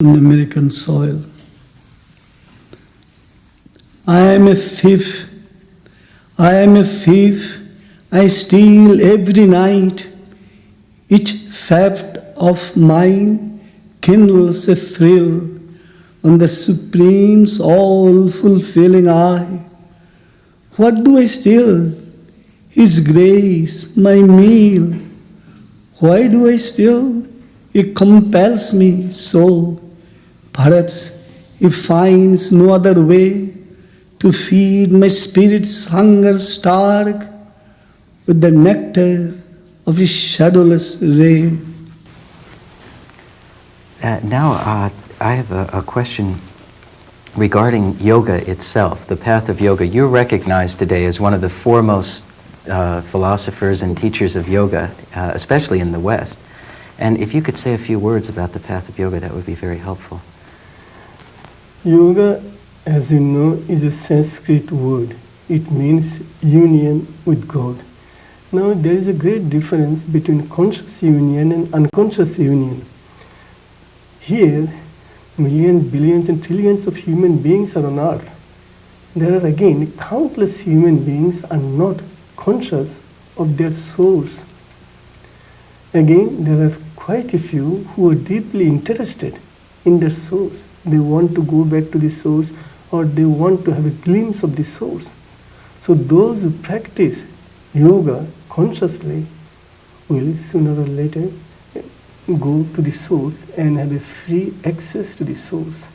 on the American soil. I am a thief, I am a thief, I steal every night. Each theft of mine kindles a thrill on the Supreme's all-fulfilling eye. What do I steal? His grace, my meal. Why do I steal? It compels me so. Perhaps he finds no other way to feed my spirit's hunger stark with the nectar of his shadowless ray. Now I have a question regarding yoga itself, the path of yoga. You're recognized today as one of the foremost philosophers and teachers of yoga, especially in the West. And if you could say a few words about the path of yoga, that would be very helpful. Yoga, as you know, is a Sanskrit word. It means union with God. Now, there is a great difference between conscious union and unconscious union. Here, millions, billions, and trillions of human beings are on earth. There are again countless human beings are not conscious of their source. Again, there are quite a few who are deeply interested in their source. They want to go back to the source, or they want to have a glimpse of the source. So those who practice yoga consciously will sooner or later go to the source and have a free access to the source.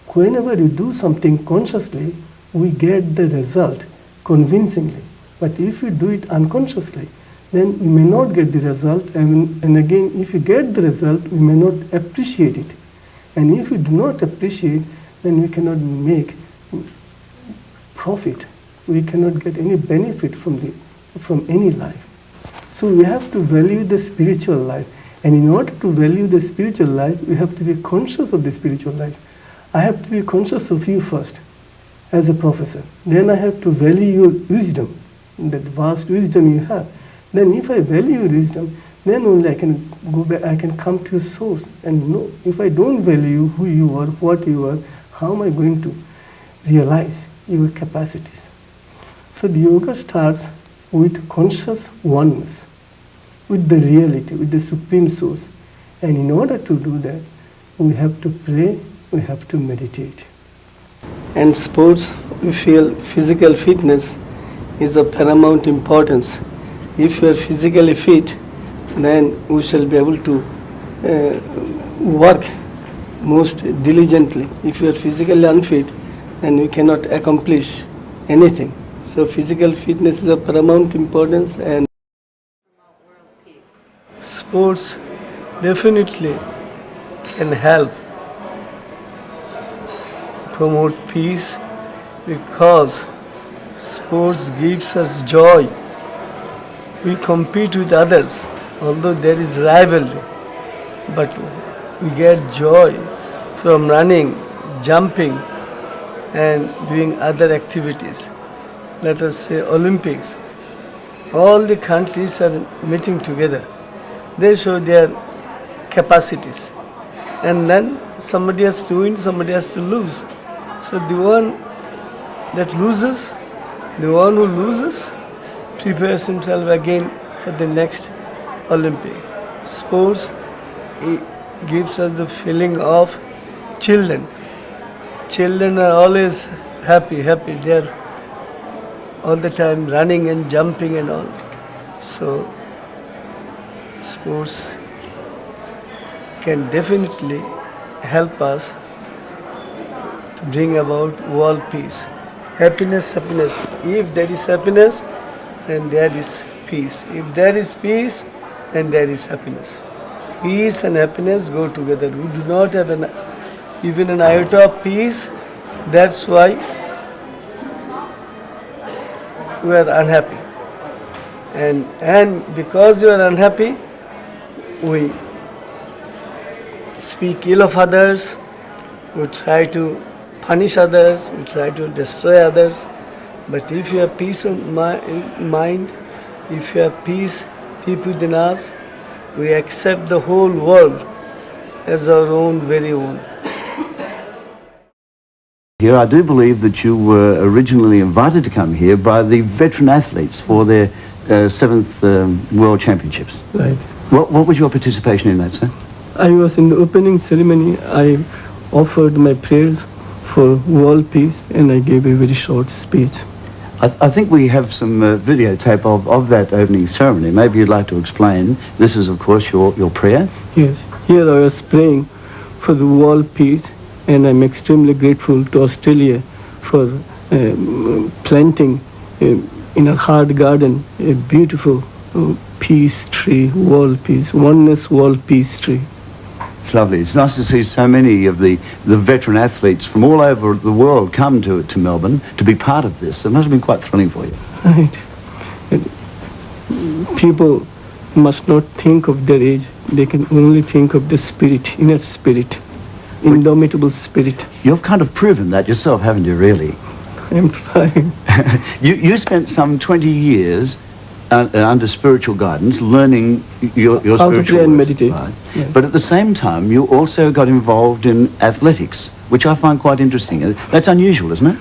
Whenever you do something consciously, we get the result convincingly. But if you do it unconsciously, then we may not get the result, and again, if you get the result, we may not appreciate it. And if we do not appreciate, then we cannot make profit. We cannot get any benefit from any life. So we have to value the spiritual life. And in order to value the spiritual life, we have to be conscious of the spiritual life. I have to be conscious of you first, as a professor. Then I have to value your wisdom, that vast wisdom you have. Then if I value your wisdom, then only I can go back, I can come to your source and know. If I don't value who you are, what you are, how am I going to realize your capacities? So the yoga starts with conscious oneness, with the reality, with the supreme source. And in order to do that, we have to pray, we have to meditate. And sports, we feel physical fitness is of paramount importance. If you are physically fit, then we shall be able to work most diligently. If you are physically unfit, then you cannot accomplish anything. So physical fitness is of paramount importance, and sports definitely can help promote peace, because sports gives us joy. We compete with others, although there is rivalry, but we get joy from running, jumping, and doing other activities. Let us say Olympics. All the countries are meeting together. They show their capacities. And then somebody has to win, somebody has to lose. So the one that loses, the one who loses, prepares himself again for the next Olympic. Sports, it gives us the feeling of children. Children are always happy. They are all the time running and jumping and all. So sports can definitely help us to bring about world peace. Happiness. If there is happiness, then there is peace. If there is peace, then there is happiness. Peace and happiness go together. We do not have even an iota of peace. That's why we are unhappy. And because you are unhappy, we speak ill of others, we try to punish others, we try to destroy others. But if you have peace of mind, if you have peace deep within us, we accept the whole world as our own very own. Here, I do believe that you were originally invited to come here by the veteran athletes for their 7th World Championships. Right. What was your participation in that, sir? I was in the opening ceremony. I offered my prayers for world peace and I gave a very short speech. I think we have some videotape of that opening ceremony. Maybe you'd like to explain. This is, of course, your prayer. Yes. Here I was praying for the world peace, and I'm extremely grateful to Australia for planting in a hard garden a beautiful peace tree, world peace, oneness world peace tree. It's lovely. It's nice to see so many of the veteran athletes from all over the world come to Melbourne to be part of this. It must have been quite thrilling for you. Right. People must not think of their age. They can only think of the spirit, inner spirit, indomitable spirit. You've kind of proven that yourself, haven't you, really? I'm trying. You spent some 20 years under spiritual guidance, learning your How spiritual to pray and work, meditate. right? Yeah. But at the same time, you also got involved in athletics, which I find quite interesting. That's unusual, isn't it?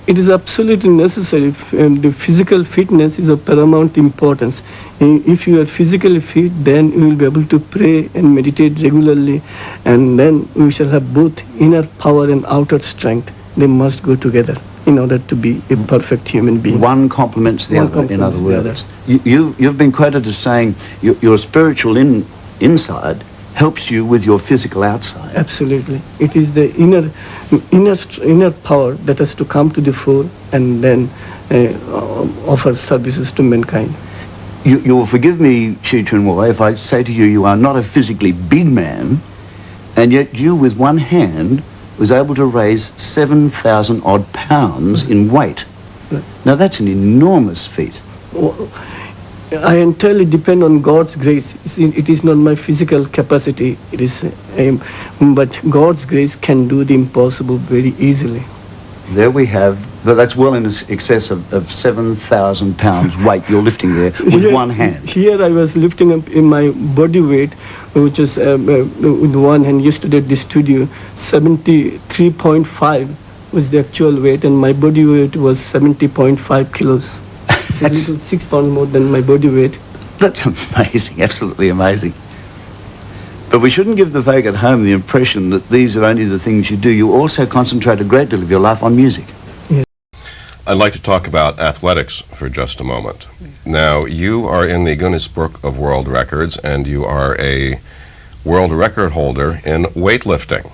It is absolutely necessary, and the physical fitness is of paramount importance. If you are physically fit, then you will be able to pray and meditate regularly, and then we shall have both inner power and outer strength. They must go together in order to be a perfect human being. One complements the other, in other words. You've been quoted as saying your spiritual inside helps you with your physical outside. Absolutely. It is the inner power that has to come to the fore and then offer services to mankind. You will forgive me, Chi Chun-Wai, if I say to you, you are not a physically big man, and yet you, with one hand, was able to raise 7,000 odd pounds in weight. Now that's an enormous feat. I entirely depend on God's grace. It is not my physical capacity. It is, but God's grace can do the impossible very easily. There we have, but that's well in excess of 7,000 pounds weight you're lifting there with one hand. Here I was lifting up in my body weight, which is with one hand. Yesterday at the studio, 73.5 was the actual weight, and my body weight was 70.5 kilos. So That's 6 pounds more than my body weight. That's amazing, absolutely amazing. But we shouldn't give the folk at home the impression that these are only the things you do. You also concentrate a great deal of your life on music. I'd like to talk about athletics for just a moment. Now, you are in the Guinness Book of World Records, and you are a world record holder in weightlifting.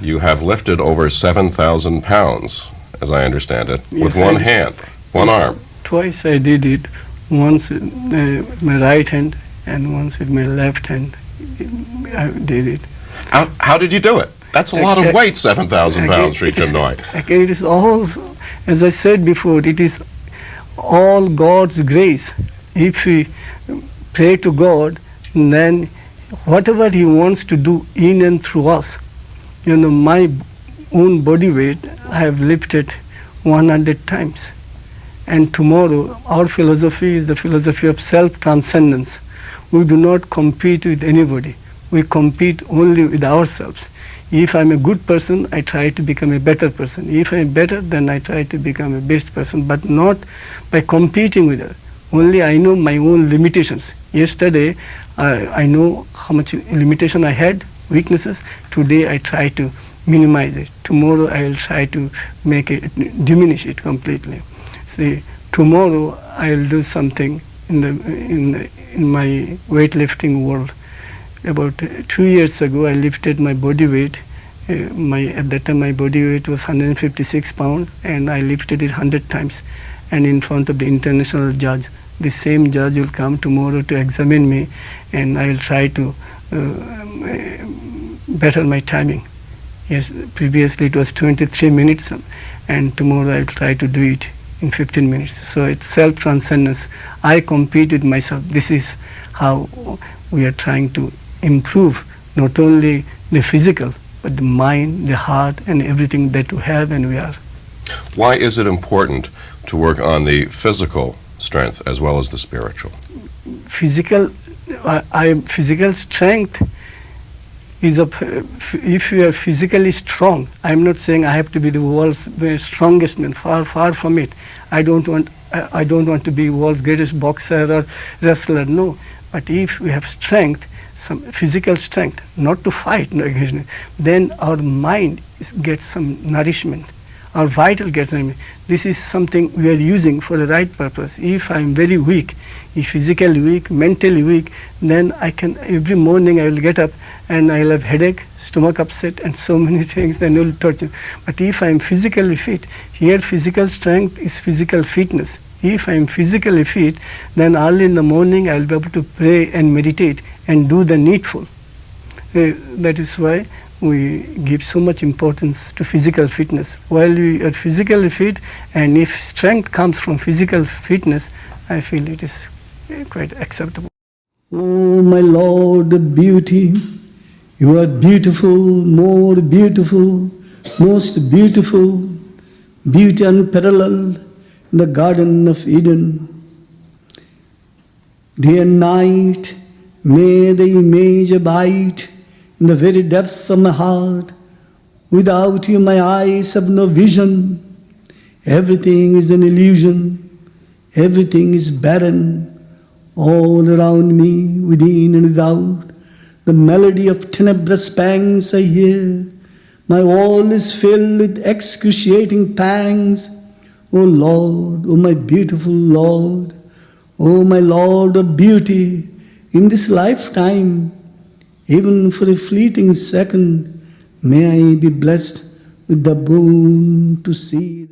You have lifted over 7,000 pounds, as I understand it, with one hand, one arm. Twice I did it, once with my right hand and once with my left hand. I did it. How did you do it? That's a lot of weight, 7,000 pounds, Sri Chinmoy. Again, it is all, as I said before, it is all God's grace. If we pray to God, then whatever He wants to do in and through us, my own body weight, I have lifted 100 times. And tomorrow, our philosophy is the philosophy of self-transcendence. We do not compete with anybody. We compete only with ourselves. If I'm a good person, I try to become a better person. If I'm better, then I try to become a best person, but not by competing with others. Only I know my own limitations. Yesterday, I know how much limitation I had, weaknesses. Today, I try to minimize it. Tomorrow, I will try to diminish it completely. See, tomorrow, I will do something in my weightlifting world. About 2 years ago, I lifted my body weight. At that time, my body weight was 156 pounds, and I lifted it 100 times, and in front of the international judge. The same judge will come tomorrow to examine me, and I will try to better my timing. Yes, previously it was 23 minutes, and tomorrow I will try to do it in 15 minutes. So it's self-transcendence. I compete with myself. This is how we are trying to improve not only the physical, but the mind, the heart, and everything that we have and we are. Why is it important to work on the physical strength as well as the spiritual? Physical strength is if you are physically strong. I'm not saying I have to be the world's strongest man. Far from it. I don't want to be world's greatest boxer or wrestler. No, but if we have strength, some physical strength, not to fight, no, occasionally, then our mind gets some nourishment. Our vital gets nourishment. This is something we are using for the right purpose. If I'm very weak, if physically weak, mentally weak, then I can, every morning I will get up and I will have headache, stomach upset and so many things, then it will torture. But if I'm physically fit, here physical strength is physical fitness. If I'm physically fit, then early in the morning I will be able to pray and meditate and do the needful. That is why we give so much importance to physical fitness. While we are physically fit, and if strength comes from physical fitness, I feel it is quite acceptable. Oh, my Lord of beauty, you are beautiful, more beautiful, most beautiful, beauty unparalleled in the Garden of Eden. Day and night, may the image abide in the very depths of my heart. Without you, my eyes have no vision. Everything is an illusion. Everything is barren. All around me, within and without, the melody of tenebrous pangs I hear. My all is filled with excruciating pangs. O Lord, O my beautiful Lord, O my Lord of beauty, in this lifetime, even for a fleeting second, may I be blessed with the boon to see